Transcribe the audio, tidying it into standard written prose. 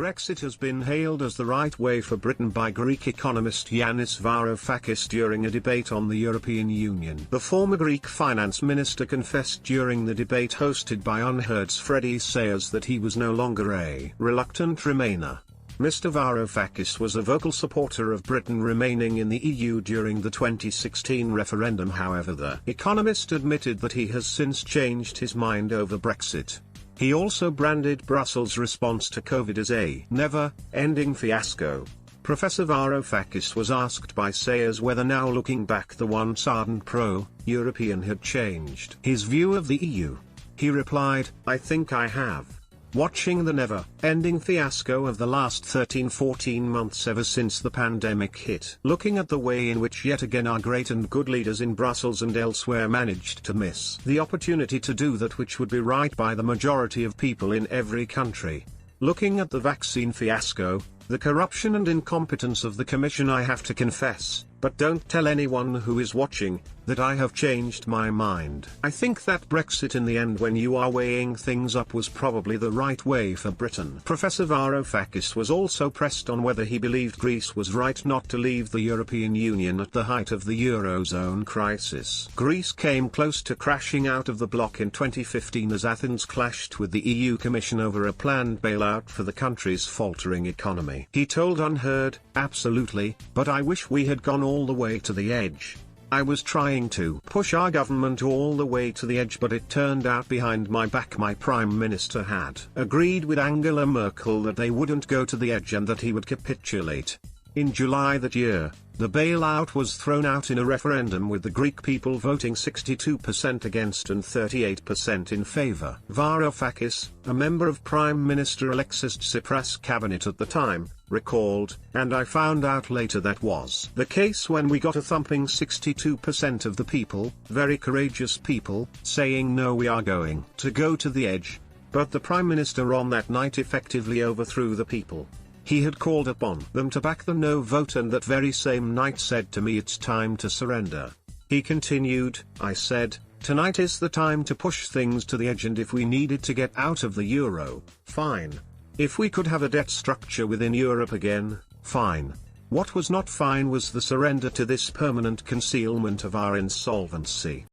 Brexit has been hailed as the right way for Britain by Greek economist Yanis Varoufakis during a debate on the European Union. The former Greek finance minister confessed during the debate hosted by Unherd's Freddie that he was no longer a reluctant Remainer. Mr. Varoufakis was a vocal supporter of Britain remaining in the EU during the 2016 referendum. However, the economist admitted that he has since changed his mind over Brexit. He also branded Brussels' response to COVID as a never-ending fiasco. Professor Varoufakis was asked by Sayers whether now looking back the once ardent pro-European had changed his view of the EU. He replied, "I think I have. Watching the never-ending fiasco of the last 13-14 months ever since the pandemic hit. Looking at the way in which yet again our great and good leaders in Brussels and elsewhere managed to miss the opportunity to do that which would be right by the majority of people in every country. Looking at the vaccine fiasco, the corruption and incompetence of the Commission, I have to confess, but don't tell anyone who is watching, that I have changed my mind. I think that Brexit in the end, when you are weighing things up, was probably the right way for Britain." Professor Varoufakis was also pressed on whether he believed Greece was right not to leave the European Union at the height of the Eurozone crisis. Greece came close to crashing out of the bloc in 2015 as Athens clashed with the EU Commission over a planned bailout for the country's faltering economy. He told Unherd, "Absolutely, but I wish we had gone all the way to the edge. I was trying to push our government all the way to the edge, but it turned out behind my back my Prime Minister had agreed with Angela Merkel that they wouldn't go to the edge and that he would capitulate." In July that year, the bailout was thrown out in a referendum with the Greek people voting 62% against and 38% in favour. Varoufakis, a member of Prime Minister Alexis Tsipras' cabinet at the time, recalled, "And I found out later that was the case when we got a thumping 62% of the people, very courageous people, saying no, we are going to go to the edge." But the Prime Minister on that night effectively overthrew the people. He had called upon them to back the no vote and that very same night said to me, "It's time to surrender." He continued, "I said, tonight is the time to push things to the edge, and if we needed to get out of the euro, fine. If we could have a debt structure within Europe again, fine. What was not fine was the surrender to this permanent concealment of our insolvency."